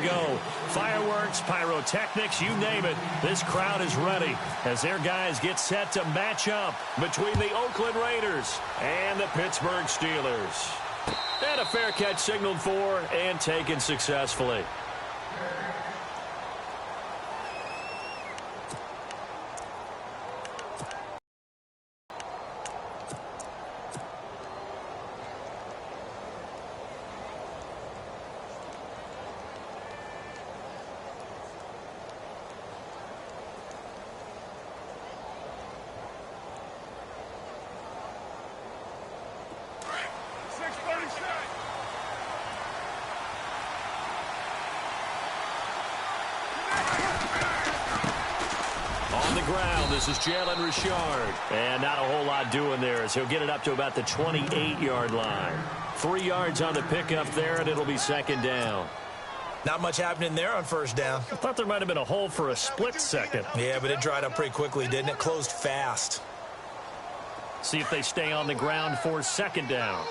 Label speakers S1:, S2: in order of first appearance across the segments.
S1: go. Fireworks, pyrotechnics, you name it. This crowd is ready as their guys get set to match up between the Oakland Raiders and the Pittsburgh Steelers. And a fair catch signaled for and taken successfully. This is Jalen Richard. And not a whole lot doing there as he'll get it up to about the 28-yard line. 3 yards on the pickup there, and it'll be second down.
S2: Not much happening there on first down.
S1: I thought there might have been a hole for a split second.
S2: Yeah, but it dried up pretty quickly, didn't it? Closed fast.
S1: See if they stay on the ground for second down.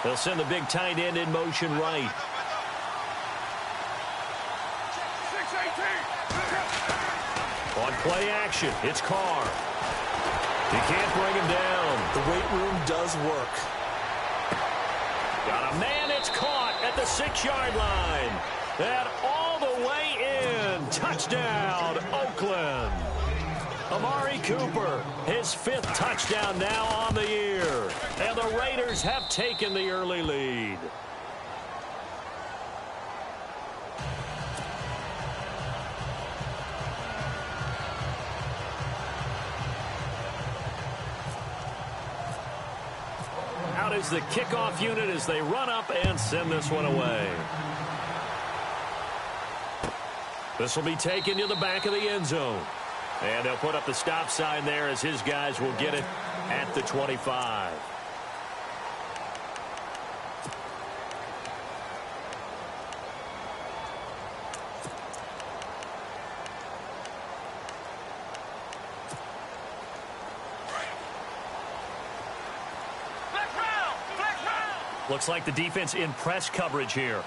S1: They'll send the big tight end in motion right. On play action, it's Carr. He can't bring him down.
S2: The weight room does work.
S1: Got a man, it's caught at the 6-yard line. And all the way in. Touchdown, Oakland. Amari Cooper, his 5th touchdown now on the year. And the Raiders have taken the early lead. Out is the kickoff unit as they run up and send this one away. This will be taken to the back of the end zone. And they'll put up the stop sign there as his guys will get it at the 25. Looks like the defense in press coverage here.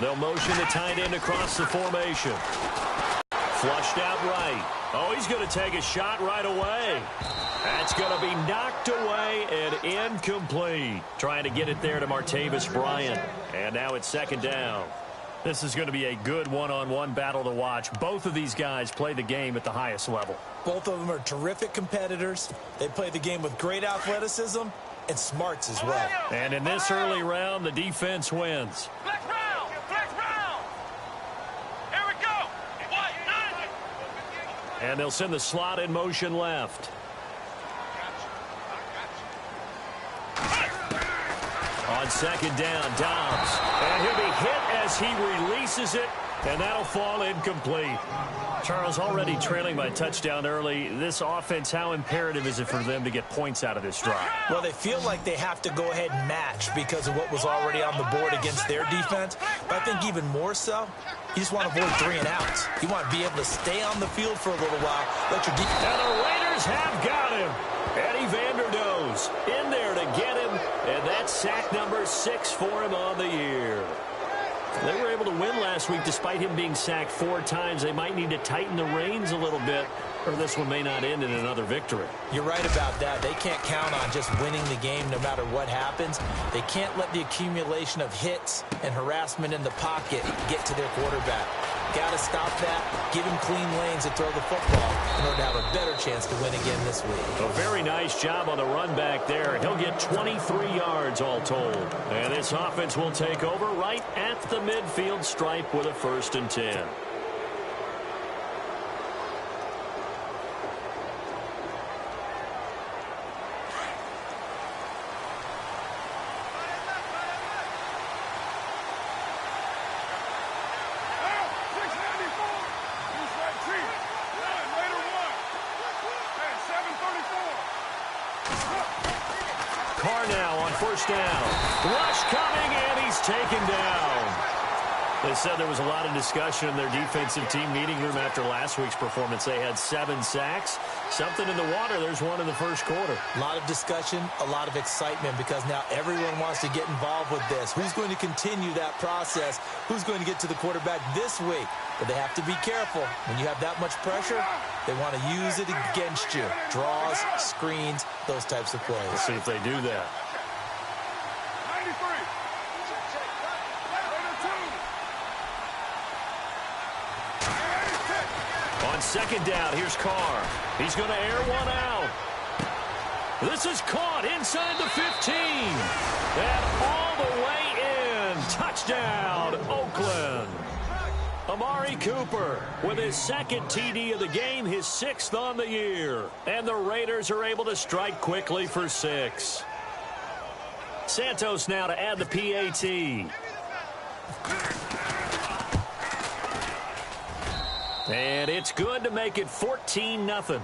S1: They'll motion the tight end across the formation. Flushed out right. Oh, he's going to take a shot right away. That's going to be knocked away and incomplete. Trying to get it there to Martavis Bryant. And now it's second down. This is going to be a good one-on-one battle to watch. Both of these guys play the game at the highest level.
S2: Both of them are terrific competitors. They play the game with great athleticism and smarts as well.
S1: And in this early round, the defense wins. And they'll send the slot in motion left. On second down, Dobbs. And he'll be hit as he releases it, and that'll fall incomplete. Charles, already trailing by touchdown early. This offense, how imperative is it for them to get points out of this drive?
S2: Well, they feel like they have to go ahead and match because of what was already on the board against their defense. But I think even more so, you just want to avoid 3 and outs. You want to be able to stay on the field for a little while. Let your defense.
S1: And the Raiders have got him. Eddie Vanderdoes in there to get him. And that's sack number 6 for him on the year. They were able to win last week despite him being sacked 4 times. They might need to tighten the reins a little bit, or this one may not end in another victory.
S2: You're right about that. They can't count on just winning the game no matter what happens. They can't let the accumulation of hits and harassment in the pocket get to their quarterback. Got to stop that, give him clean lanes to throw the football in order to have a better chance to win again this week.
S1: A very nice job on the run back there. He'll get 23 yards all told. And this offense will take over right at the midfield stripe with a 1st and 10. Carr now on first down. Rush coming, and he's taken down. They said there was a lot of discussion in their defensive team meeting room after last week's performance. They had 7 sacks. Something in the water. There's one in the first quarter.
S2: A lot of discussion, a lot of excitement, because now everyone wants to get involved with this. Who's going to continue that process? Who's going to get to the quarterback this week? But they have to be careful. When you have that much pressure, they want to use it against you. Draws, screens, those types of plays.
S1: Let's see if they do that. On second down, here's Carr. He's going to air one out. This is caught inside the 15. And all the way in. Touchdown, Oakland. Amari Cooper with his second TD of the game, his 6th on the year. And the Raiders are able to strike quickly for 6. Santos now to add the PAT. And it's good to make it 14-0.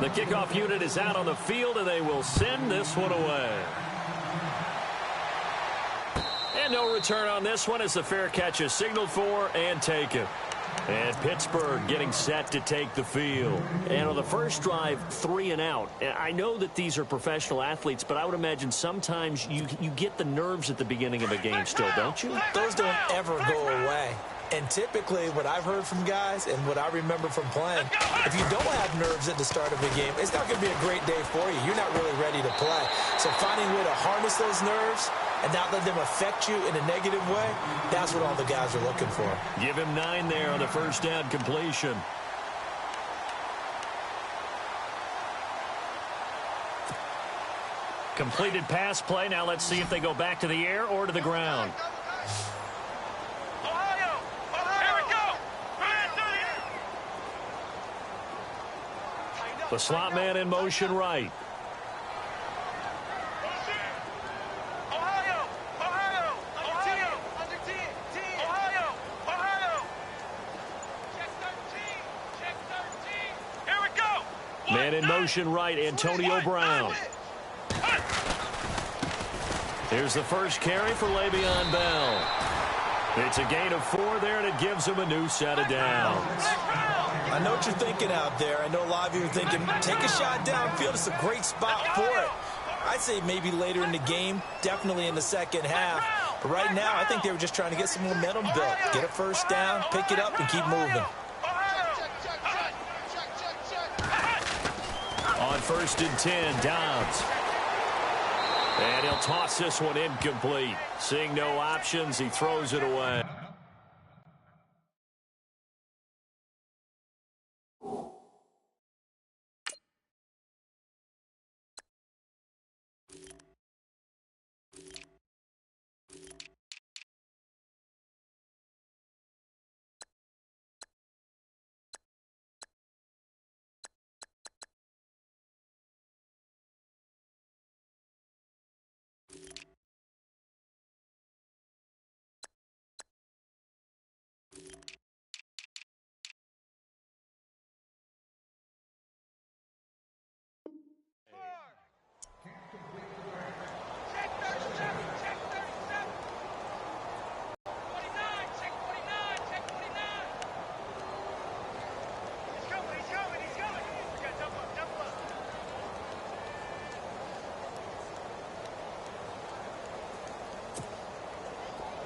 S1: The kickoff unit is out on the field, and they will send this one away. And no return on this one as the fair catch is signaled for and taken. And Pittsburgh getting set to take the field. And on the first drive, 3 and out. I know that these are professional athletes, but I would imagine sometimes you get the nerves at the beginning of a game still, don't you?
S2: Those don't ever go away. And typically, what I've heard from guys and what I remember from playing, if you don't have nerves at the start of a game, it's not going to be a great day for you. You're not really ready to play. So finding a way to harness those nerves and not let them affect you in a negative way, that's what all the guys are looking for.
S1: Give him 9 there on the first down completion. Completed pass play. Now let's see if they go back to the air or to the ground. The slot man in motion right. Man in motion right, Antonio Brown. Here's the first carry for Le'Veon Bell. It's a gain of 4 there, and it gives him a new set of downs.
S2: I know what you're thinking out there. I know a lot of you are thinking, take a shot downfield. It's a great spot for it. I'd say maybe later in the game, definitely in the second half. But right now, I think they were just trying to get some momentum built. Get a first down, pick it up, and keep moving.
S1: On 1st and 10, Dobbs. And he'll toss this one incomplete. Seeing no options, he throws it away.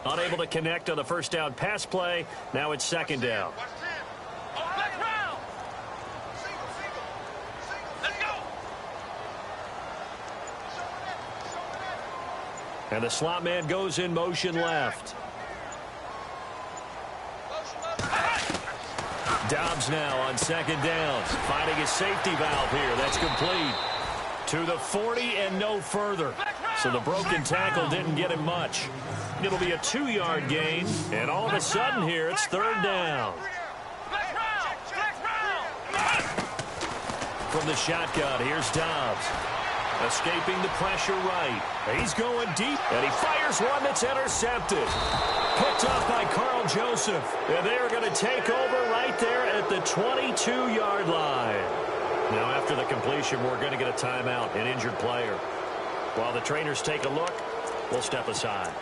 S1: Unable to connect on the first down pass play. Now it's second down. And the slot man goes in motion left. Dobbs now on second down, finding his safety valve here. That's complete to the 40 and no further. So the broken tackle didn't get him much. It'll be a 2-yard gain, and all of a sudden here it's third down. From the shotgun, here's Dobbs. Escaping the pressure right. He's going deep, and he fires one that's intercepted. Picked off by Carl Joseph. And they're going to take over right there at at the 22-yard line. Now, after the completion, we're going to get a timeout, an injured player. While the trainers take a look, we'll step aside.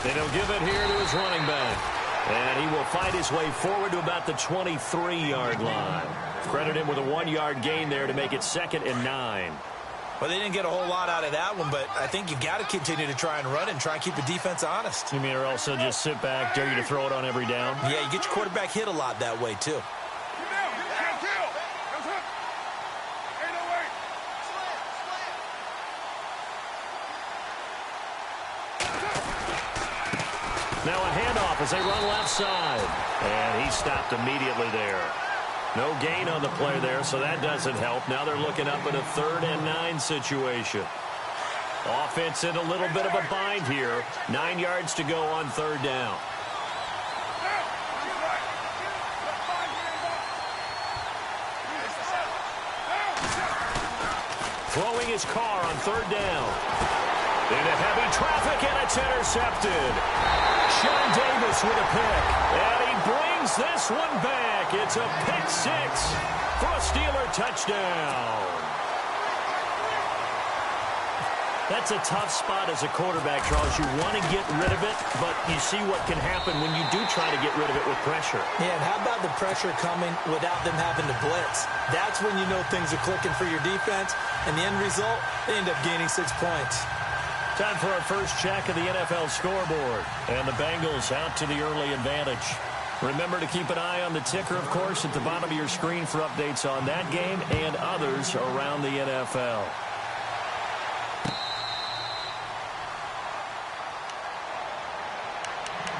S1: And he'll give it here to his running back. And he will fight his way forward to about the 23-yard line. Credit him with a 1-yard gain there to make it 2nd and 9.
S2: Well, they didn't get a whole lot out of that one, but I think you got to continue to try and run and try and keep the defense honest.
S1: You mean or also just sit back, dare you to throw it on every down?
S2: Yeah, you get your quarterback hit a lot that way, too.
S1: Now a handoff as they run left side. And he stopped immediately there. No gain on the play there, so that doesn't help. Now they're looking up at a 3rd and 9 situation. Offense in a little bit of a bind here. 9 yards to go on 3rd down. Throwing his car on 3rd down. Into heavy traffic, and it's intercepted. Sean Davis with a pick. And he brings this one back. It's a pick 6 for a Steeler touchdown. That's a tough spot as a quarterback, Charles. You want to get rid of it, but you see what can happen when you do try to get rid of it with pressure.
S2: Yeah, and how about the pressure coming without them having to blitz? That's when you know things are clicking for your defense, and the end result, they end up gaining 6 points.
S1: Time for our first check of the NFL scoreboard. And the Bengals out to the early advantage. Remember to keep an eye on the ticker, of course, at the bottom of your screen for updates on that game and others around the NFL.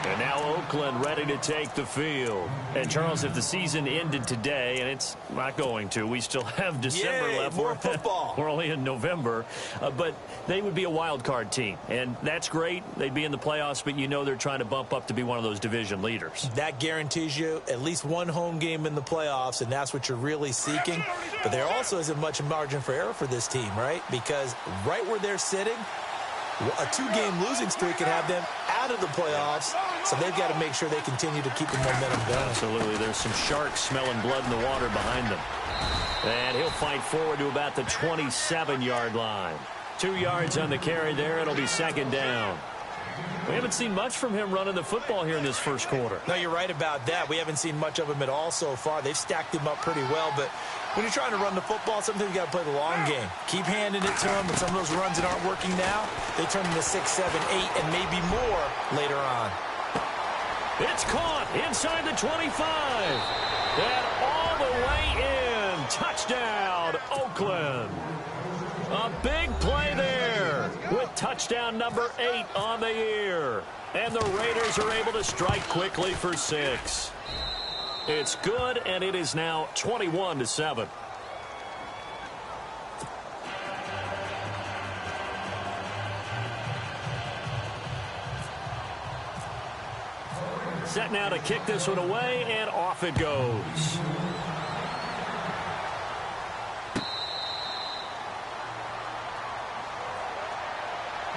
S1: And now Oakland ready to take the field. And, Charles, if the season ended today, and it's not going to, we still have December left.
S2: More football.
S1: We're only in November. But they would be a wild card team. And that's great. They'd be in the playoffs, but you know they're trying to bump up to be one of those division leaders.
S2: That guarantees you at least one home game in the playoffs, and that's what you're really seeking. But there also isn't much margin for error for this team, right? Because right where they're sitting, a 2-game losing streak could have them out of the playoffs, so they've got to make sure they continue to keep the momentum going.
S1: Absolutely. There's some sharks smelling blood in the water behind them. And he'll fight forward to about the 27-yard line. 2 yards on the carry there. It'll be 2nd down. We haven't seen much from him running the football here in this first quarter.
S2: No, you're right about that. We haven't seen much of him at all so far. They've stacked him up pretty well, but when you're trying to run the football, sometimes you got to play the long game. Keep handing it to him, and some of those runs that aren't working now, they turn into 6, 7, 8, and maybe more later on.
S1: It's caught inside the 25. And all the way in. Touchdown, Oakland. A big play there with touchdown number 8 on the year. And the Raiders are able to strike quickly for 6. It's good, and it is now 21-7. Set now to kick this one away, and off it goes.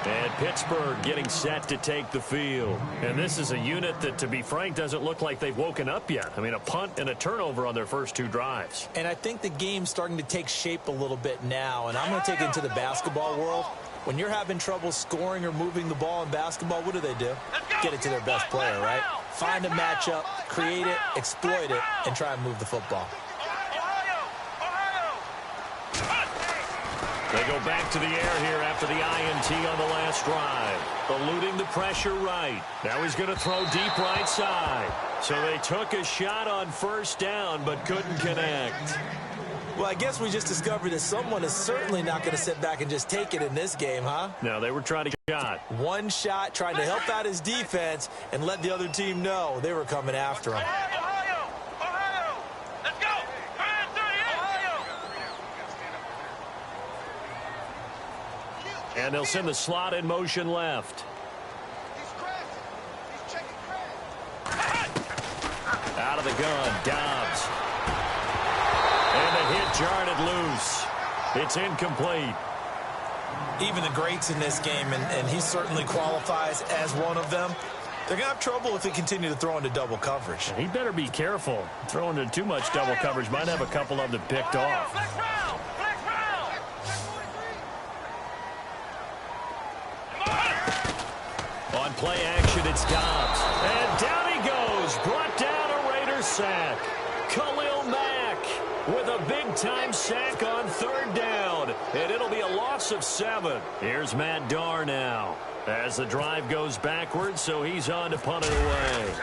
S1: And Pittsburgh getting set to take the field. And this is a unit that, to be frank, doesn't look like they've woken up yet. I mean, a punt and a turnover on their first 2 drives.
S2: And I think the game's starting to take shape a little bit now. And I'm going to take it into the basketball world. When you're having trouble scoring or moving the ball in basketball, what do? Get it to their best player, right? Find a matchup, create it, exploit it, and try and move the football.
S1: They go back to the air here after the INT on the last drive. Eluding the pressure right. Now he's going to throw deep right side. So they took a shot on first down but couldn't connect.
S2: Well, I guess we just discovered that someone is certainly not going to sit back and just take it in this game, huh?
S1: No, they were trying to get a shot.
S2: One shot, trying to help out his defense and let the other team know they were coming after him.
S1: And they'll send the slot in motion left. the gun. Dobbs. And the hit jarred it loose. It's incomplete.
S2: Even the greats in this game, and he certainly qualifies as one of them, they're going to have trouble if they continue to throw into double coverage.
S1: He better be careful. Throwing into too much double coverage might have a couple of them picked off. On play action, it's Dobbs. And down he goes. Brought down a Raiders sack. Khalil Mack with a big-time sack on third down. And it'll be a loss of 7. Here's Matt Darr now as the drive goes backwards, so he's on to punt it away.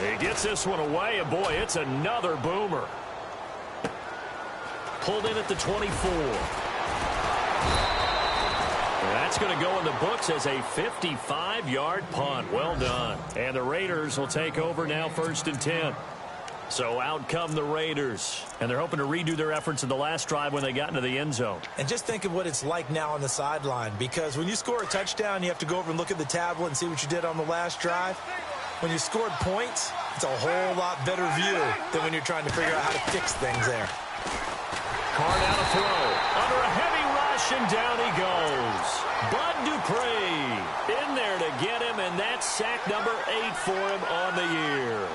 S1: He gets this one away, and boy, it's another boomer. Pulled in at the 24. That's going to go in the books as a 55-yard punt. Well done. And the Raiders will take over now, 1st and 10. So out come the Raiders. And they're hoping to redo their efforts in the last drive when they got into the end zone.
S2: And just think of what it's like now on the sideline, because when you score a touchdown, you have to go over and look at the tablet and see what you did on the last drive. When you scored points, it's a whole lot better view than when you're trying to figure out how to fix things there.
S1: Carr down a throw. Under a heavy rush, and down he goes. Bud Dupree in there to get him, and that's sack number 8 for him on the year.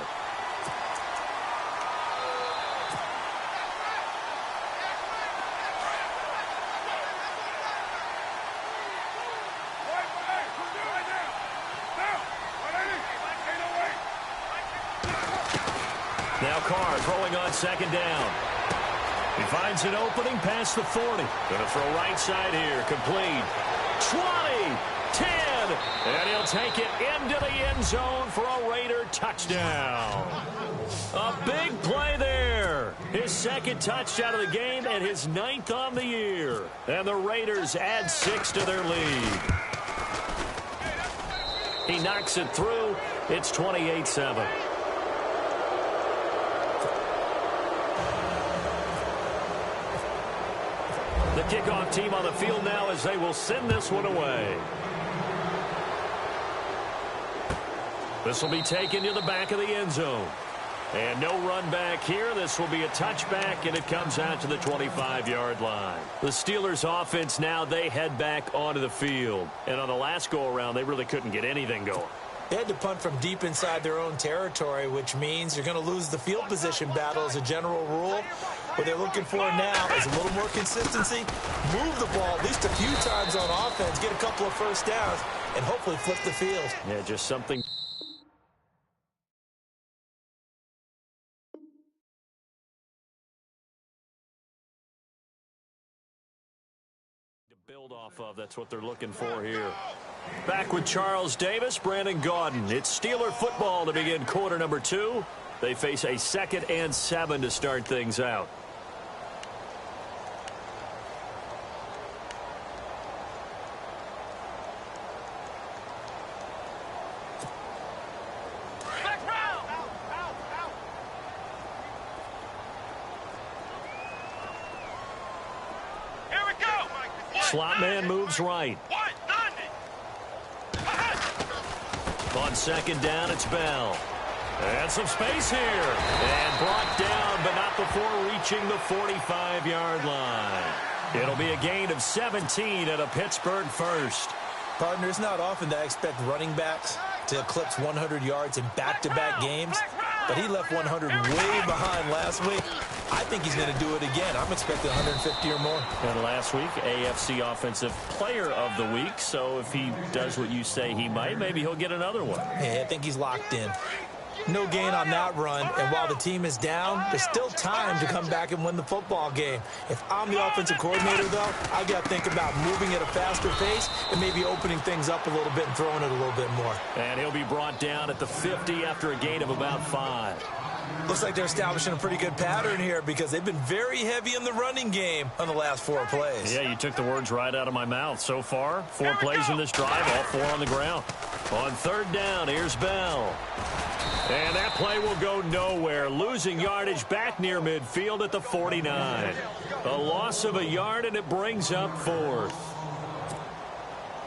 S1: Now Carr throwing on 2nd down. He finds an opening past the 40. Going to throw right side here. Complete. 20, 10, and he'll take it into the end zone for a Raider touchdown. A big play there. His 2nd touchdown of the game and his 9th on the year. And the Raiders add 6 to their lead. He knocks it through. It's 28-7. The kickoff team on the field now as they will send this one away. This will be taken to the back of the end zone. And no run back here. This will be a touchback, and it comes out to the 25-yard line. The Steelers' offense now, they head back onto the field. And on the last go-around, they really couldn't get anything going.
S2: They had to punt from deep inside their own territory, which means you're going to lose the field position battle as a general rule. What they're looking for now is a little more consistency, move the ball at least a few times on offense, get a couple of first downs, and hopefully flip the field.
S1: Yeah, just something to build off of. That's what they're looking for here. Back with Charles Davis, Brandon Gaudin. It's Steeler football to begin quarter number 2. They face a 2nd and 7 to start things out. Slot man moves right. On 2nd down, it's Bell. And some space here. And brought down, but not before reaching the 45-yard line. It'll be a gain of 17 at a Pittsburgh first.
S2: Partner, it's not often that I expect running backs to eclipse 100 yards in back-to-back games, but he left 100 way behind last week. I think he's going to do it again. I'm expecting 150 or more.
S1: And last week, AFC Offensive Player of the Week. So if he does what you say he might, maybe he'll get another one.
S2: Yeah, I think he's locked in. No gain on that run, and while the team is down, there's still time to come back and win the football game. If I'm the offensive coordinator, though, I got to think about moving at a faster pace and maybe opening things up a little bit and throwing it a little bit more.
S1: And he'll be brought down at the 50 after a gain of about 5.
S2: Looks like they're establishing a pretty good pattern here because they've been very heavy in the running game on the last 4 plays.
S1: Yeah, you took the words right out of my mouth. So far, 4 plays in this drive, all 4 on the ground. On 3rd down, here's Bell. And that play will go nowhere. Losing yardage back near midfield at the 49. A loss of a yard, and it brings up 4th.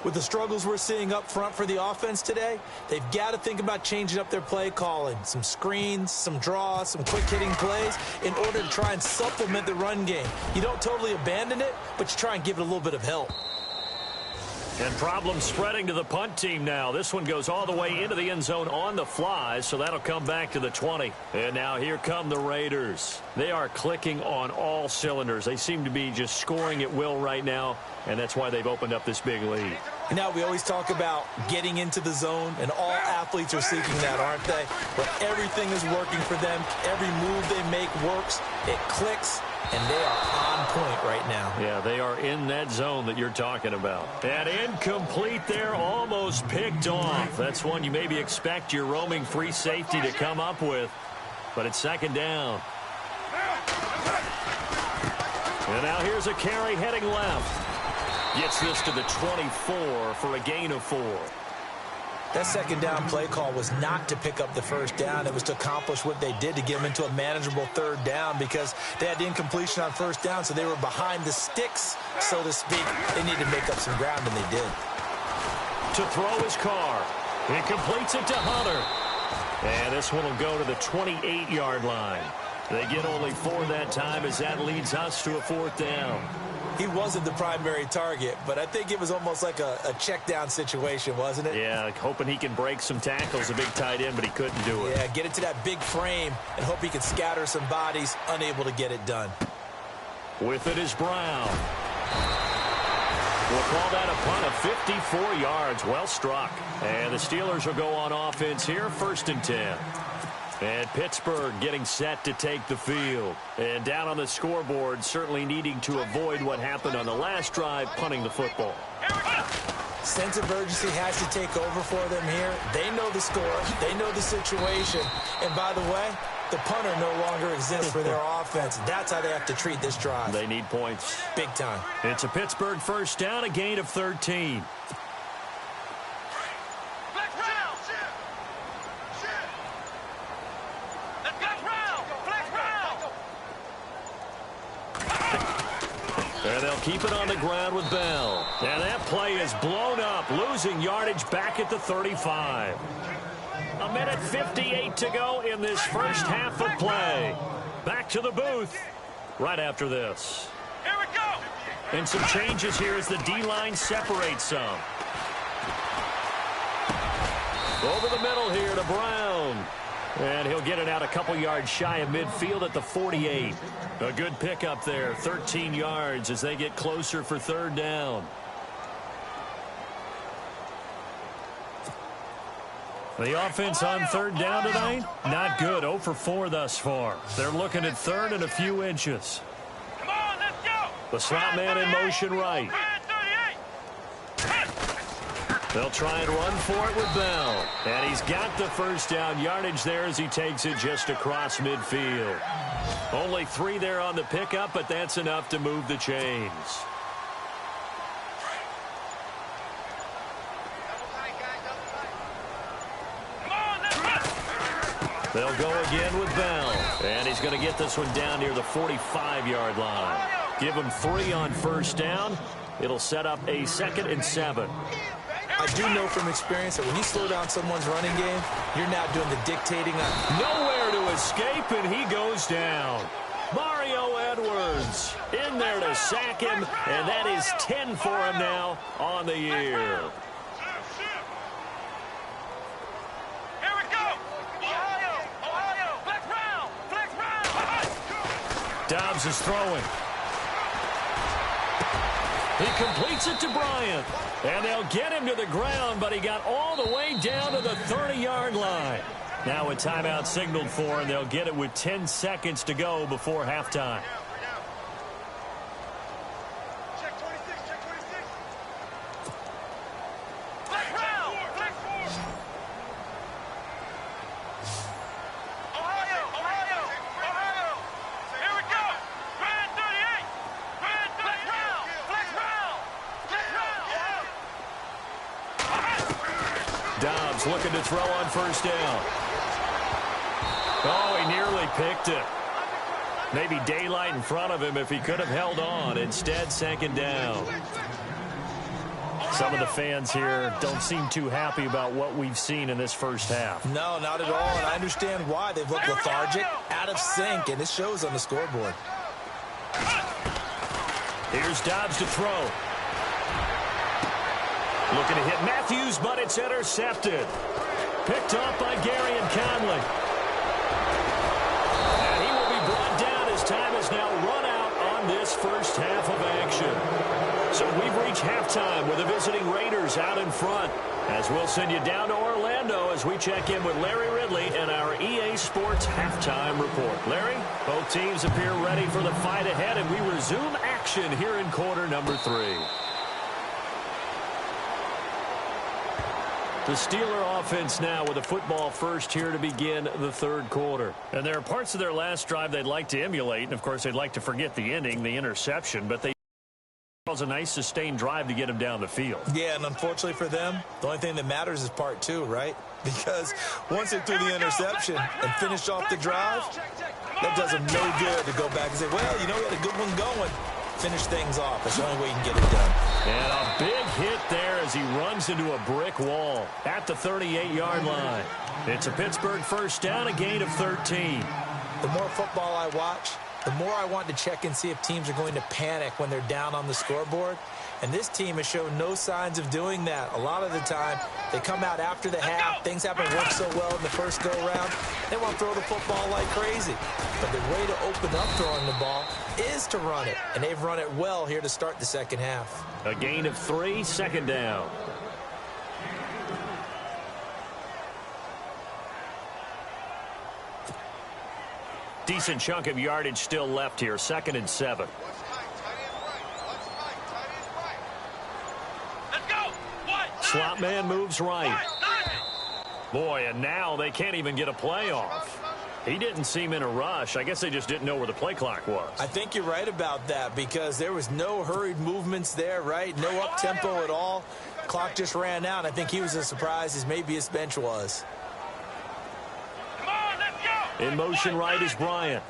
S2: With the struggles we're seeing up front for the offense today, they've got to think about changing up their play calling. Some screens, some draws, some quick-hitting plays in order to try and supplement the run game. You don't totally abandon it, but you try and give it a little bit of help.
S1: And problems spreading to the punt team now. This one goes all the way into the end zone on the fly, so that'll come back to the 20. And now here come the Raiders. They are clicking on all cylinders. They seem to be just scoring at will right now, and that's why they've opened up this big lead.
S2: Now, we always talk about getting into the zone, and all athletes are seeking that, aren't they? But everything is working for them. Every move they make works. It clicks. And they are on point right now.
S1: Yeah, they are in that zone that you're talking about. And incomplete there, almost picked off. That's one you maybe expect your roaming free safety to come up with. But it's second down. And now here's a carry heading left. Gets this to the 24 for a gain of 4.
S2: That second down play call was not to pick up the first down. It was to accomplish what they did to get them into a manageable third down because they had incompletion on first down, so they were behind the sticks, so to speak. They needed to make up some ground, and they did.
S1: To throw his car. He completes it to Hunter. And this one will go to the 28-yard line. They get only 4 that time as that leads us to a 4th down.
S2: He wasn't the primary target, but I think it was almost like a check down situation, wasn't it?
S1: Yeah, hoping he can break some tackles, a big tight end, but he couldn't do it.
S2: Yeah, get it to that big frame and hope he can scatter some bodies, unable to get it done.
S1: With it is Brown. We'll call that a punt of 54 yards. Well struck. And the Steelers will go on offense here, 1st and 10. And Pittsburgh getting set to take the field. And down on the scoreboard, certainly needing to avoid what happened on the last drive, punting the football.
S2: Sense of urgency has to take over for them here. They know the score. They know the situation. And by the way, the punter no longer exists for their offense. That's how they have to treat this drive.
S1: They need points.
S2: Big time.
S1: It's a Pittsburgh first down, a gain of 13. And they'll keep it on the ground with Bell. And that play is blown up, losing yardage back at the 35. A minute 58 to go in this first half of play. Back to the booth right after this.
S3: Here we go.
S1: And some changes here as the D-line separates some. Over the middle here to Brown. And he'll get it out a couple yards shy of midfield at the 48. A good pickup there, 13 yards as they get closer for 3rd down. The offense on 3rd down tonight, not good, 0 for 4 thus far. They're looking at 3rd and a few inches.
S3: Come on, let's go.
S1: The slot man in motion right. They'll try and run for it with Bell. And he's got the first down yardage there as he takes it just across midfield. Only 3 there on the pickup, but that's enough to move the chains. They'll go again with Bell. And he's going to get this one down near the 45-yard line. Give him 3 on first down. It'll set up a 2nd and 7.
S2: I do know from experience that when you slow down someone's running game, you're now doing the dictating.
S1: Nowhere to escape, and he goes down. Mario Edwards in there to sack him, and that is 10 for him now on the year.
S3: Here we go. Ohio, flex round.
S1: Dobbs is throwing. He completes it to Bryant. And they'll get him to the ground, but he got all the way down to the 30-yard line. Now a timeout signaled for, and they'll get it with 10 seconds to go before halftime.
S3: Check 26, check 26. Flex round, flex forward. Ohio. Here we go. Grand 38. Flex round.
S1: Dobbs looking to throw on first down. Oh, he nearly picked it. Maybe daylight in front of him if he could have held on. Instead, 2nd down. Some of the fans here don't seem too happy about what we've seen in this first half.
S2: No, not at all, and I understand why. They've looked lethargic, out of sync, and it shows on the scoreboard.
S1: Here's Dobbs to throw. Looking to hit Matthews, but it's intercepted. Picked off by Gary and Conley. And he will be brought down as time is now run out on this first half of action. So we've reached halftime with the visiting Raiders out in front. As we'll send you down to Orlando as we check in with Larry Ridley and our EA Sports halftime report. Larry, both teams appear ready for the fight ahead, and we resume action here in quarter number 3. The Steeler offense now with a football first here to begin the third quarter. And there are parts of their last drive they'd like to emulate, and of course they'd like to forget the ending, the interception, but they was a nice sustained drive to get them down the field.
S2: Yeah, and unfortunately for them, the only thing that matters is part 2, right? Because once they threw the interception and finished off the drive, that does them no good to go back and say, well, you know, we had a good one going. Finish things off. That's the only way you can get it done.
S1: And a big hit there as he runs into a brick wall at the 38-yard line. It's a Pittsburgh first down, a gain of 13.
S2: The more football I watch, the more I want to check and see if teams are going to panic when they're down on the scoreboard. And this team has shown no signs of doing that. A lot of the time, they come out after the half. Things haven't worked so well in the first go-around. They want to throw the football like crazy. But the way to open up throwing the ball is to run it. And they've run it well here to start the second half.
S1: A gain of 3, second down. Decent chunk of yardage still left here. 2nd and 7. Slot man moves right. Boy, and now they can't even get a play off. He didn't seem in a rush. I guess they just didn't know where the play clock was.
S2: I think you're right about that because there was no hurried movements there, right? No up-tempo at all. Clock just ran out. I think he was as surprised as maybe his bench was.
S1: In motion right is Bryant.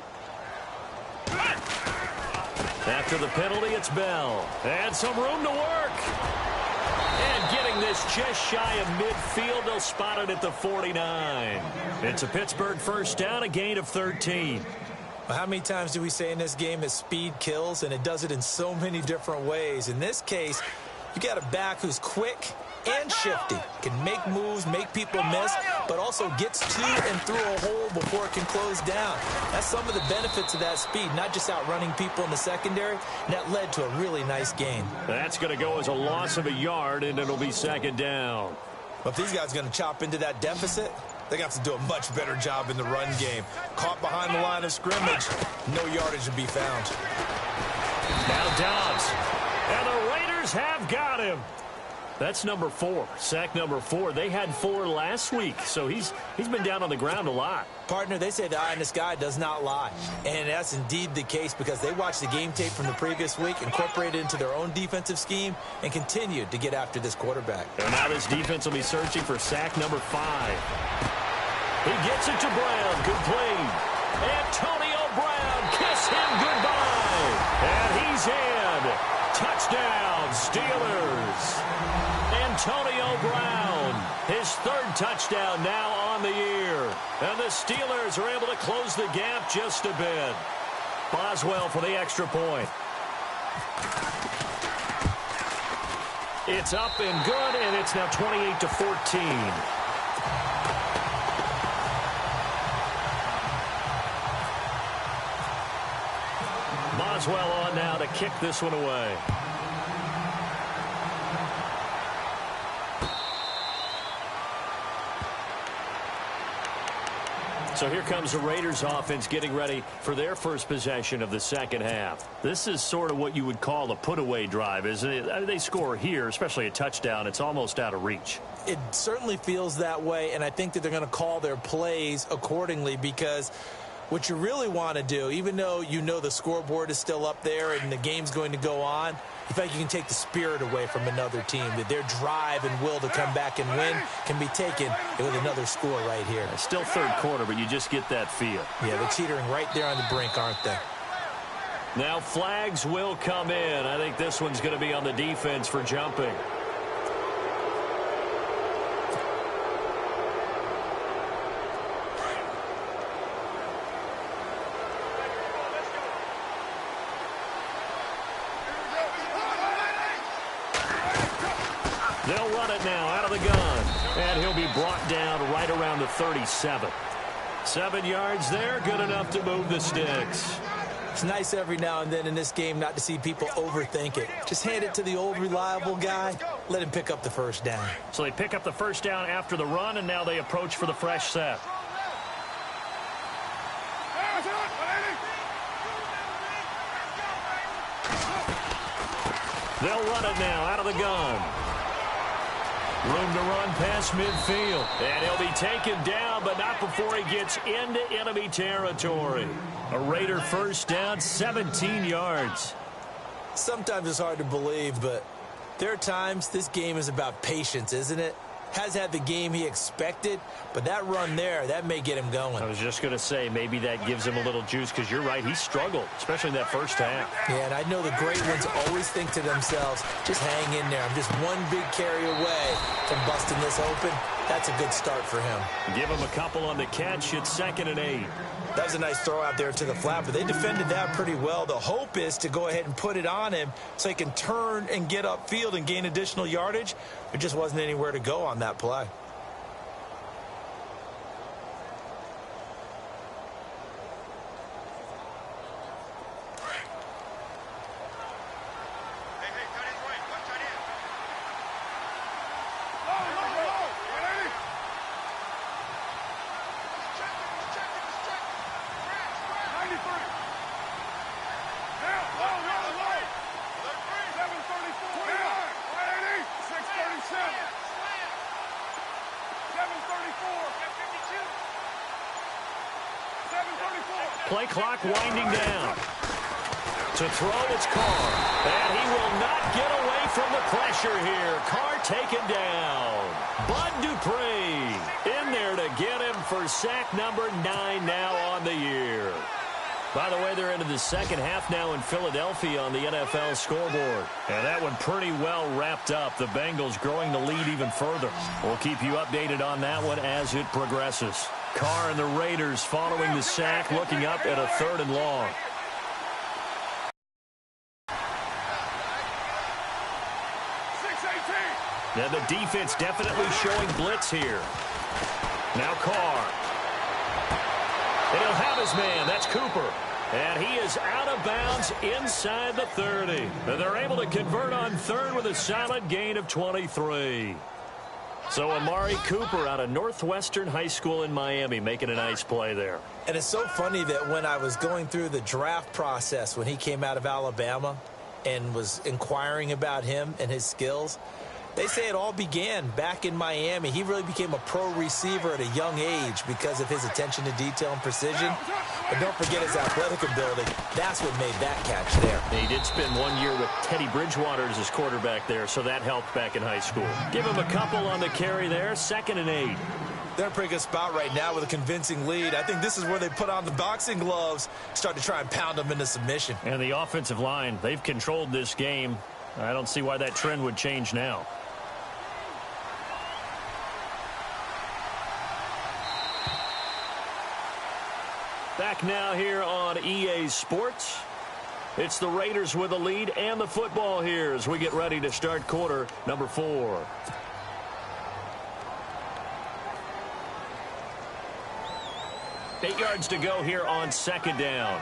S1: After the penalty, it's Bell. And some room to work. And getting this just shy of midfield, they'll spot it at the 49. It's a Pittsburgh first down, a gain of 13.
S2: Well, how many times do we say in this game that speed kills, and it does it in so many different ways? In this case, you got a back who's quick and shifty, can make moves, make people miss, but also gets to and through a hole before it can close down. That's some of the benefits of that speed, not just outrunning people in the secondary, and that led to a really nice gain.
S1: That's going to go as a loss of a yard, and it'll be second down.
S2: But if these guys are going to chop into that deficit, they got to do a much better job in the run game. Caught behind the line of scrimmage, no yardage to be found.
S1: Now Dobbs, and the Raiders have got him. That's number 4, sack number 4. They had 4 last week, so he's been down on the ground a lot.
S2: Partner, they say the eye in the sky does not lie. And that's indeed the case because they watched the game tape from the previous week, incorporated it into their own defensive scheme, and continued to get after this quarterback.
S1: And now this defense will be searching for sack number 5. He gets it to Brown. Good play. Antonio Brown, kiss him goodbye. And he's in. Touchdown, Steelers. Antonio Brown, his 3rd touchdown now on the year. And the Steelers are able to close the gap just a bit. Boswell for the extra point. It's up and good, and it's now 28-14. Boswell on now to kick this one away. So here comes the Raiders offense getting ready for their first possession of the second half. This is sort of what you would call a put-away drive, isn't it? They score here, especially a touchdown. It's almost out of reach.
S2: It certainly feels that way, and I think that they're going to call their plays accordingly because what you really want to do, even though you know the scoreboard is still up there and the game's going to go on, you feel like you can take the spirit away from another team, that their drive and will to come back and win can be taken with another score right here.
S1: It's still third quarter, but you just get that feel.
S2: Yeah, they're teetering right there on the brink, aren't they?
S1: Now flags will come in. I think this one's going to be on the defense for jumping. They'll run it now out of the gun. And he'll be brought down right around the 37. 7 yards there, good enough to move the sticks.
S2: It's nice every now and then in this game not to see people overthink it. Just hand it to the old reliable guy. Let him pick up the first down.
S1: So they pick up the first down after the run, and now they approach for the fresh set. They'll run it now out of the gun. Room to run past midfield. And he'll be taken down, but not before he gets into enemy territory. A Raider first down, 17 yards.
S2: Sometimes it's hard to believe, but there are times this game is about patience, isn't it? Has had the game he expected, but that run there, that may get him going.
S1: I was just going to say, maybe that gives him a little juice, because you're right, he struggled, especially in that first half.
S2: Yeah, and I know the great ones always think to themselves, just hang in there. I'm just one big carry away from busting this open. That's a good start for him.
S1: Give him a couple on the catch. It's 2nd and 8.
S2: That was a nice throw out there to the flat, but they defended that pretty well. The hope is to go ahead and put it on him so he can turn and get upfield and gain additional yardage. There just wasn't anywhere to go on that play.
S1: Play clock winding down. To throw, it's Carr. And he will not get away from the pressure here. Carr taken down. Bud Dupree in there to get him for sack number 9 now on the year. By the way, they're into the second half now in Philadelphia on the NFL scoreboard. And that one pretty well wrapped up. The Bengals growing the lead even further. We'll keep you updated on that one as it progresses. Carr and the Raiders following the sack, looking up at a 3rd and long. Now the defense definitely showing blitz here. Now Carr. And he'll have his man. That's Cooper. And he is out of bounds inside the 30. And they're able to convert on 3rd with a solid gain of 23. So Amari Cooper out of Northwestern High School in Miami making a nice play there.
S2: And it's so funny that when I was going through the draft process when he came out of Alabama and was inquiring about him and his skills, they say it all began back in Miami. He really became a pro receiver at a young age because of his attention to detail and precision. But don't forget his athletic ability. That's what made that catch there.
S1: He did spend 1 year with Teddy Bridgewater as his quarterback there, so that helped back in high school. Give him a couple on the carry there, 2nd and 8.
S2: They're in a pretty good spot right now with a convincing lead. I think this is where they put on the boxing gloves, start to try and pound them into submission.
S1: And the offensive line, they've controlled this game. I don't see why that trend would change now. Back now here on EA Sports. It's the Raiders with the lead and the football here as we get ready to start quarter number 4. Eight yards to go here on 2nd down.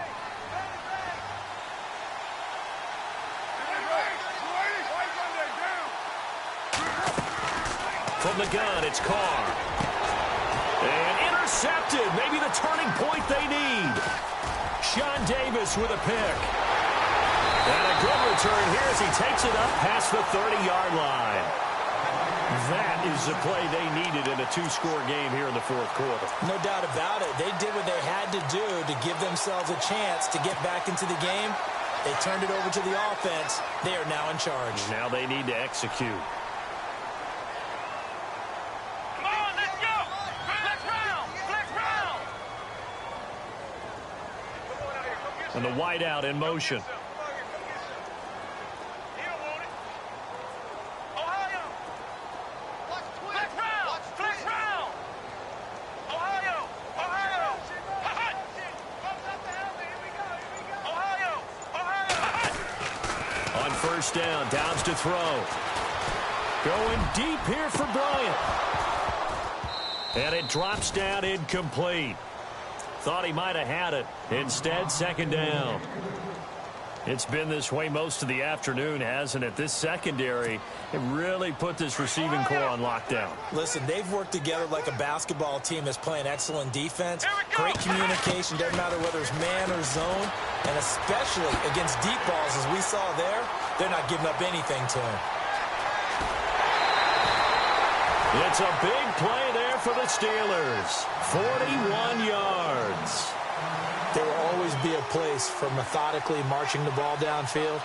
S1: From the gun, it's Carr. And intercepted. Maybe the turning point they need. Sean Davis with a pick. And a good return here as he takes it up past the 30-yard line. That is the play they needed in a 2-score game here in the 4th quarter.
S2: No doubt about it. They did what they had to do to give themselves a chance to get back into the game. They turned it over to the offense. They are now in charge.
S1: Now they need to execute. And the wideout in motion. On first down, Downs to throw. Going deep here for Bryant. And it drops down incomplete. Thought he might have had it. Instead, second down. It's been this way most of the afternoon, hasn't it? This secondary, it really put this receiving core on lockdown.
S2: Listen, they've worked together like a basketball team that's playing excellent defense. Great communication, doesn't matter whether it's man or zone. And especially against deep balls, as we saw there, they're not giving up anything to him.
S1: It's a big play there for the Steelers. 41 yards.
S2: There will always be a place for methodically marching the ball downfield.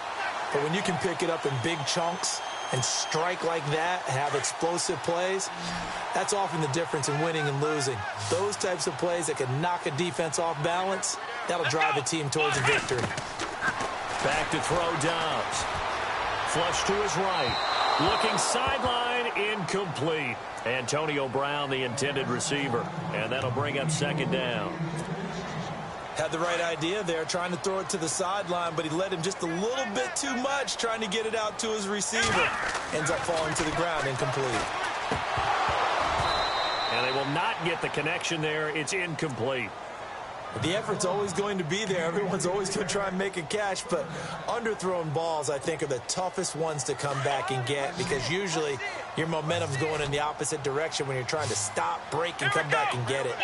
S2: But when you can pick it up in big chunks and strike like that, have explosive plays, that's often the difference in winning and losing. Those types of plays that can knock a defense off balance, that'll drive a team towards a victory.
S1: Back to throw Dobbs. Flush to his right. Looking sideline, incomplete. Antonio Brown, the intended receiver. And that'll bring up second down.
S2: Had the right idea there, trying to throw it to the sideline, but he led him just a little bit too much, trying to get it out to his receiver. Ends up falling to the ground, incomplete.
S1: And they will not get the connection there. It's incomplete.
S2: The effort's always going to be there. Everyone's always going to try and make a catch, but underthrown balls, I think, are the toughest ones to come back and get because usually your momentum's going in the opposite direction when you're trying to stop, break, and come back and get it.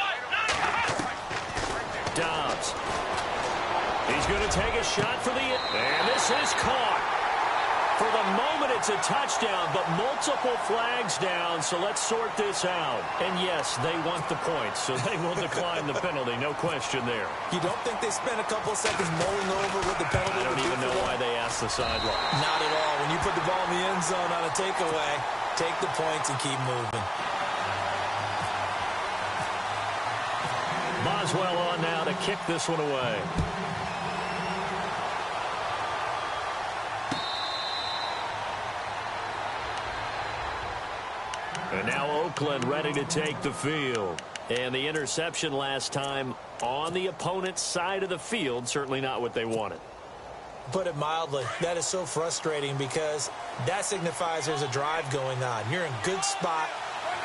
S1: Dobbs. He's going to take a shot for the... And this is caught. For the moment, it's a touchdown, but multiple flags down, so let's sort this out. And yes, they want the points, so they will decline the penalty, no question there.
S2: You don't think they spent a couple of seconds mulling over what the penalty
S1: I
S2: would
S1: don't
S2: do
S1: even know why they asked the sideline.
S2: Not at all. When you put the ball in the end zone on a takeaway, take the points and keep moving.
S1: Boswell on now to kick this one away. And now Oakland ready to take the field. And the interception last time on the opponent's side of the field, certainly not what they wanted.
S2: Put it mildly, that is so frustrating because that signifies there's a drive going on. You're in good spot.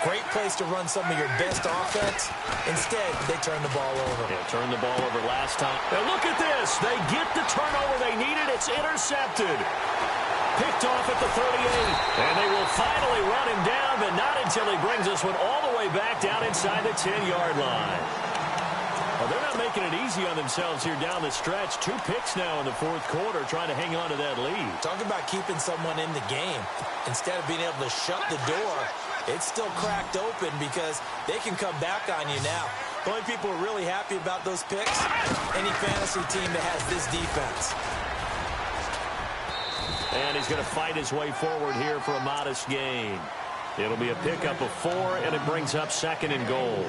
S2: Great place to run some of your best offense. Instead, they turn the ball over.
S1: Yeah, turned the ball over last time. Now look at this. They get the turnover they needed. It's intercepted. Picked off at the 38. And they will finally run him down, but not until he brings this one all the way back down inside the 10-yard line. Well, they're not making it easy on themselves here down the stretch. 2 picks now in the fourth quarter, trying to hang on to that lead.
S2: Talk about keeping someone in the game. Instead of being able to shut the door, it's still cracked open because they can come back on you now. The only people who are really happy about those picks, any fantasy team that has this defense.
S1: And he's going to fight his way forward here for a modest gain. It'll be a pickup of 4, and it brings up second and goal.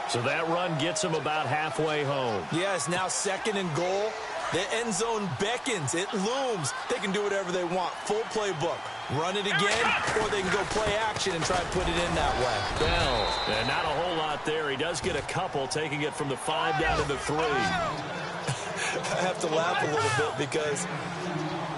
S1: So that run gets him about halfway home.
S2: Yes, now second and goal. The end zone beckons. It looms. They can do whatever they want. Full playbook. Run it again, or they can go play action and try and put it in that way.
S1: Bell, and not a whole lot there. He does get a couple, taking it from the 5 down to the 3.
S2: I have to laugh a little bit because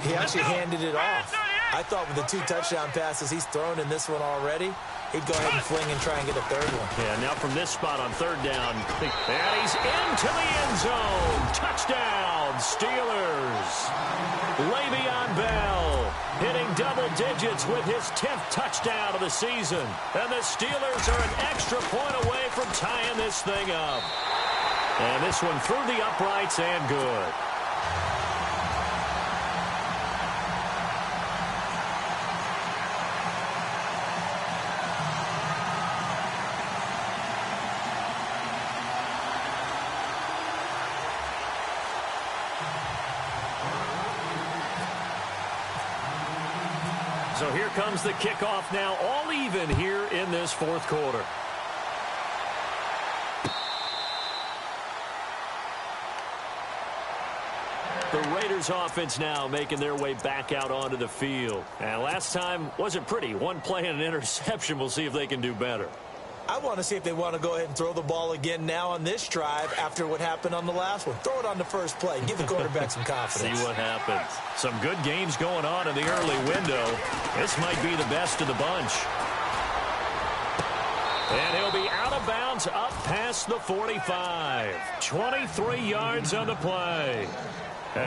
S2: he actually handed it off. I thought with the 2 touchdown passes he's thrown in this one already, he'd go ahead and fling and try and get a third one.
S1: Yeah, now from this spot on 3rd down, and he's into the end zone. Touchdown, Steelers. Le'Veon Bell hitting double digits with his 10th touchdown of the season. And the Steelers are an extra point away from tying this thing up. And this one through the uprights and good. So here comes the kickoff now, all even here in this fourth quarter. The Raiders offense now making their way back out onto the field. And last time wasn't pretty. 1 play and an interception. We'll see if they can do better.
S2: I want to see if they want to go ahead and throw the ball again now on this drive after what happened on the last one. Throw it on the first play. Give the quarterback some confidence.
S1: See what happens. Some good games going on in the early window. This might be the best of the bunch. And he'll be out of bounds up past the 45. 23 yards on the play.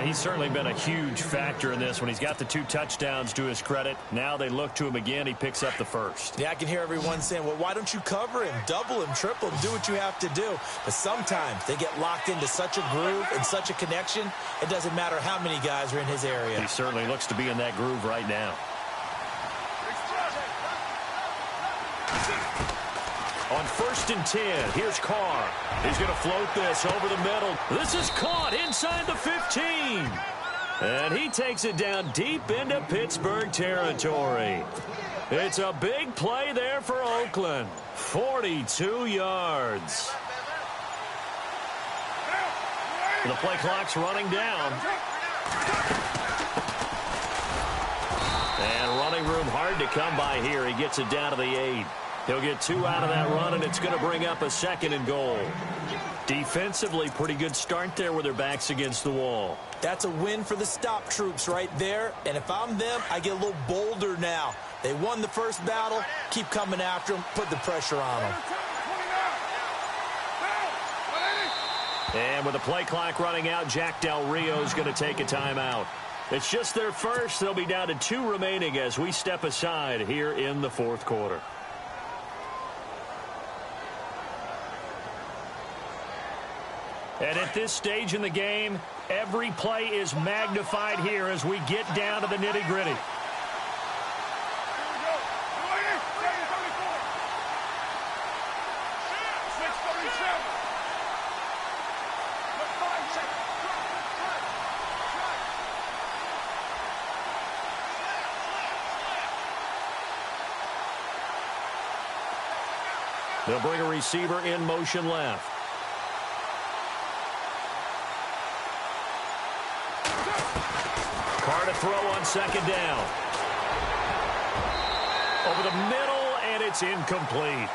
S1: He's certainly been a huge factor in this when he's got the 2 touchdowns to his credit. Now they look to him again. He picks up the first.
S2: Yeah, I can hear everyone saying, well, why don't you cover him, double him, triple him, do what you have to do. But sometimes they get locked into such a groove and such a connection, it doesn't matter how many guys are in his area.
S1: He certainly looks to be in that groove right now. On 1st and 10, here's Carr. He's going to float this over the middle. This is caught inside the 15. And he takes it down deep into Pittsburgh territory. It's a big play there for Oakland. 42 yards. The play clock's running down. And running room hard to come by here. He gets it down to the 8. He'll get 2 out of that run, and it's going to bring up a 2nd and goal. Defensively, pretty good start there with their backs against the wall.
S2: That's a win for the stop troops right there. And if I'm them, I get a little bolder now. They won the first battle. Keep coming after them. Put the pressure on them.
S1: And with the play clock running out, Jack Del Rio is going to take a timeout. It's just their first. They'll be down to 2 remaining as we step aside here in the 4th quarter. And at this stage in the game, every play is magnified here as we get down to the nitty-gritty. They'll bring a receiver in motion left. Carr to throw on 2nd down. Over the middle, and it's incomplete.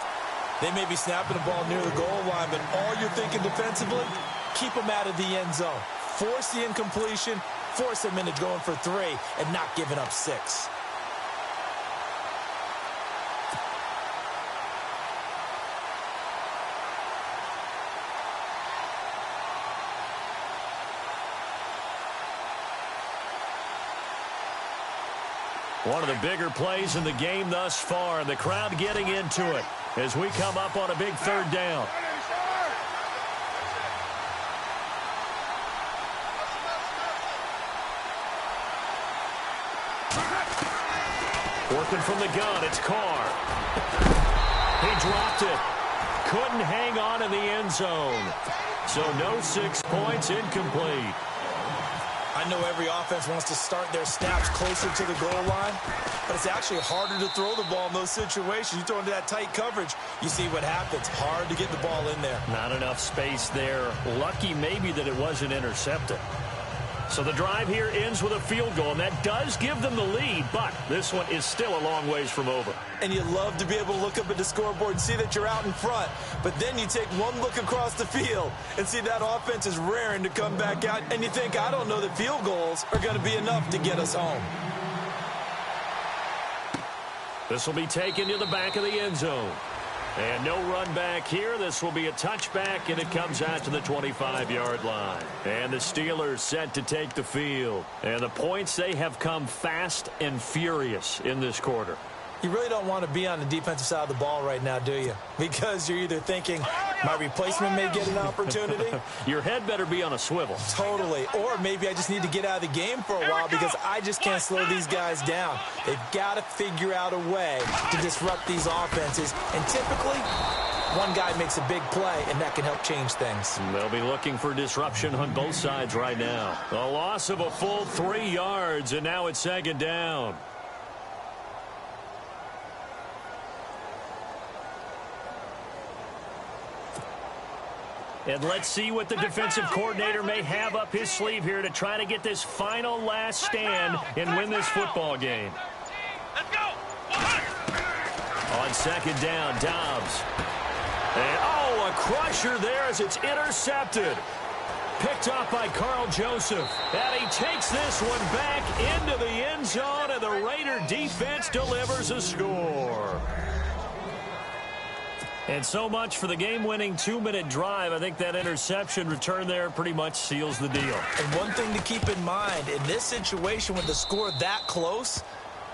S2: They may be snapping the ball near the goal line, but all you're thinking defensively, keep them out of the end zone. Force the incompletion, force them into going for 3, and not giving up 6.
S1: One of the bigger plays in the game thus far. The crowd getting into it as we come up on a big 3rd down. Working from the gun, it's Carr. He dropped it. Couldn't hang on in the end zone. So no 6 points, incomplete.
S2: I know every offense wants to start their snaps closer to the goal line, but it's actually harder to throw the ball in those situations. You throw into that tight coverage, you see what happens. Hard to get the ball in there.
S1: Not enough space there. Lucky maybe that it wasn't intercepted. So the drive here ends with a field goal, and that does give them the lead, but this one is still a long ways from over.
S2: And you love to be able to look up at the scoreboard and see that you're out in front, but then you take one look across the field and see that offense is raring to come back out, and you think, I don't know that field goals are going to be enough to get us home.
S1: This will be taken to the back of the end zone. And no run back here. This will be a touchback, and it comes out to the 25-yard line. And the Steelers set to take the field. And the points, they have come fast and furious in this quarter.
S2: You really don't want to be on the defensive side of the ball right now, do you? Because you're either thinking, my replacement may get an opportunity.
S1: Your head better be on a swivel.
S2: Totally. Or maybe I just need to get out of the game for a while because I just can't slow these guys down. They've got to figure out a way to disrupt these offenses. And typically, one guy makes a big play, and that can help change things.
S1: They'll be looking for disruption on both sides right now. A loss of a full 3 yards, and now it's 2nd down. And let's see what the defensive coordinator may have up his sleeve here to try to get this final last stand and win this football game.
S3: Let's go.
S1: On 2nd down, Dobbs. And, oh, a crusher there as it's intercepted. Picked off by Carl Joseph. And he takes this one back into the end zone, and the Raider defense delivers a score. And so much for the game-winning 2-minute drive. I think that interception return there pretty much seals the deal.
S2: And one thing to keep in mind, in this situation with the score that close,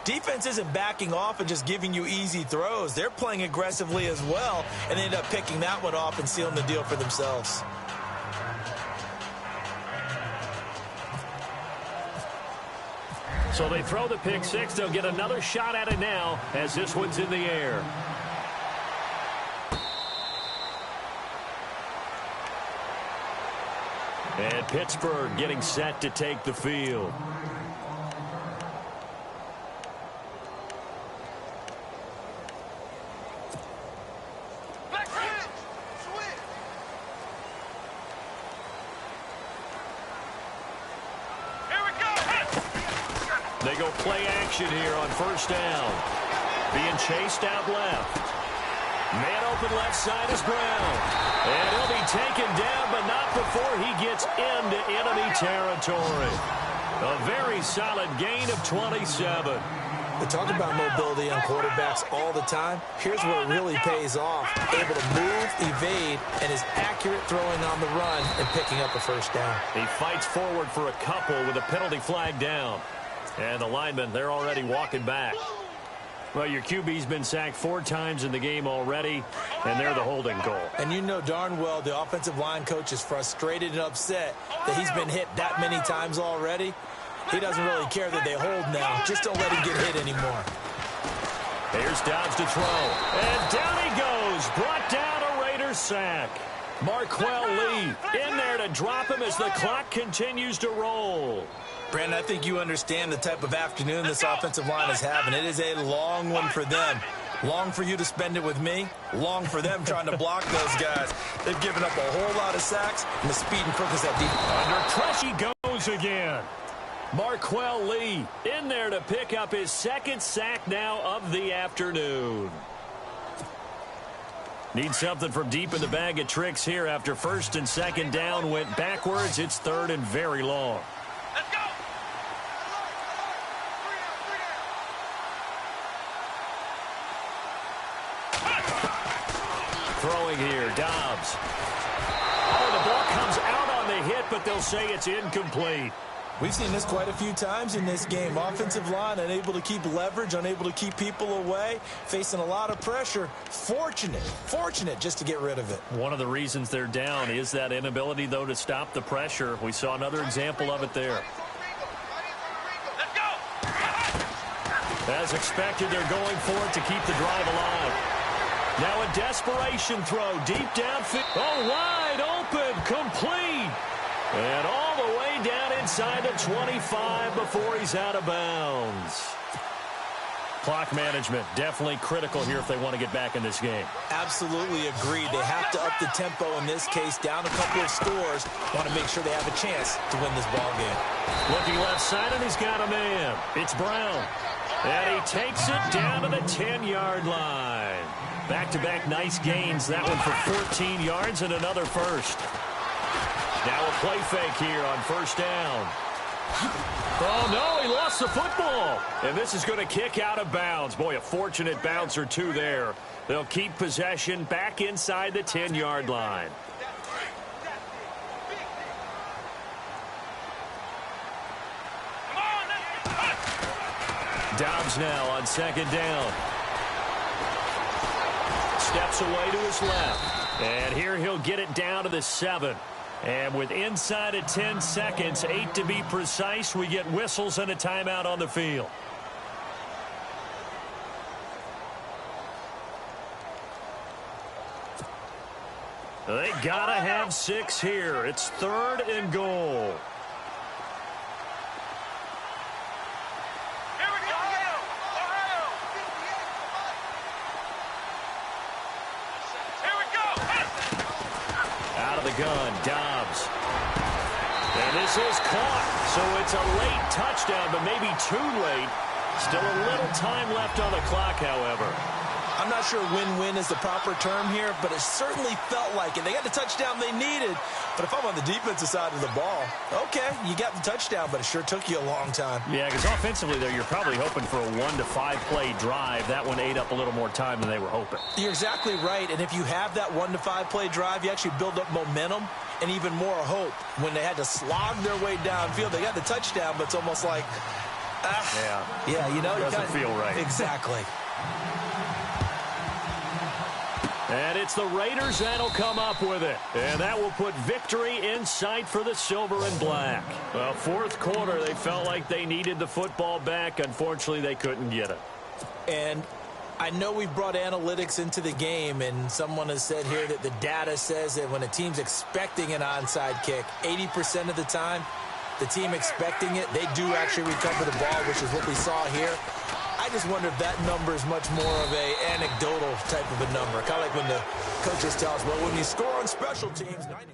S2: defense isn't backing off and just giving you easy throws. They're playing aggressively as well, and they end up picking that one off and sealing the deal for themselves.
S1: So they throw the pick six. They'll get another shot at it now as this one's in the air. And Pittsburgh getting set to take the field. They go play action here on first down. Being chased out left. Man open left side is Brown. And he'll be taken down, but not before he gets into enemy territory. A very solid gain of 27.
S2: We talk about mobility on quarterbacks all the time. Here's where it really pays off. Able to move, evade, and is accurate throwing on the run and picking up a first down.
S1: He fights forward for a couple with a penalty flag down. And the linemen, they're already walking back. Well, your QB's been sacked 4 times in the game already, and they're the holding goal.
S2: And you know darn well the offensive line coach is frustrated and upset that he's been hit that many times already. He doesn't really care that they hold now. Just don't let him get hit anymore.
S1: Here's Dobbs to throw. And down he goes. Brought down a Raiders sack. Marquell Lee in there to drop him as the clock continues to roll.
S2: Brandon, I think you understand the type of afternoon this offensive line is having. It is a long one for them. Long for you to spend it with me. Long for them trying to block those guys. They've given up a whole lot of sacks, and the speed and quickness that deep.
S1: Under pressure he goes again. Marquell Lee in there to pick up his second sack now of the afternoon. Need something from deep in the bag of tricks here after first and second down went backwards. It's third and very long.
S3: Let's go.
S1: Throwing here, Dobbs. Oh, the ball comes out on the hit, but they'll say it's incomplete.
S2: We've seen this quite a few times in this game. Offensive line unable to keep leverage, unable to keep people away, facing a lot of pressure. Fortunate just to get rid of it.
S1: One of the reasons they're down is that inability, though, to stop the pressure. We saw another example of it there.
S3: Let's go.
S1: As expected, they're going for it to keep the drive alive. Now a desperation throw deep downfield. Oh, wide open, complete. And all the way down inside the 25 before he's out of bounds. Clock management definitely critical here if they want to get back in this game.
S2: Absolutely agreed. They have to up the tempo in this case, down a couple of scores. Want to make sure they have a chance to win this ball game.
S1: Looking left side, and he's got a man. It's Brown. And he takes it down to the 10-yard line. Back-to-back nice gains. That one for 14 yards and another first. Now a play fake here on first down. Oh, no, he lost the football. And this is going to kick out of bounds. Boy, a fortunate bounce or two there. They'll keep possession back inside the 10-yard line. Dobbs now on second down. Steps away to his left. And here he'll get it down to the 7. And with inside of 10 seconds, 8 to be precise, we get whistles and a timeout on the field. They gotta have 6 here. It's third and goal. Gun, Dobbs. And this is caught. So it's a late touchdown, but maybe too late. Still a little time left on the clock, however.
S2: I'm not sure win-win is the proper term here, but it certainly felt like it. They got the touchdown they needed, but if I'm on the defensive side of the ball, okay, you got the touchdown, but it sure took you a long time.
S1: Yeah, because offensively there, you're probably hoping for a 1 to 5 play drive. That one ate up a little more time than they were hoping.
S2: You're exactly right, and if you have that 1 to 5 play drive, you actually build up momentum and even more hope. When they had to slog their way downfield, they got the touchdown, but it's almost like, yeah, you know,
S1: doesn't feel right.
S2: Exactly.
S1: And it's the Raiders that'll come up with it. And that will put victory in sight for the silver and black. Well, fourth quarter, they felt like they needed the football back. Unfortunately, they couldn't get it.
S2: And I know we've brought analytics into the game, and someone has said here that the data says that when a team's expecting an onside kick, 80% of the time, the team expecting it, they do actually recover the ball, which is what we saw here. I just wonder if that number is much more of a anecdotal type of a number. Kind of like when the coaches tell us, well, when you score on special teams, 90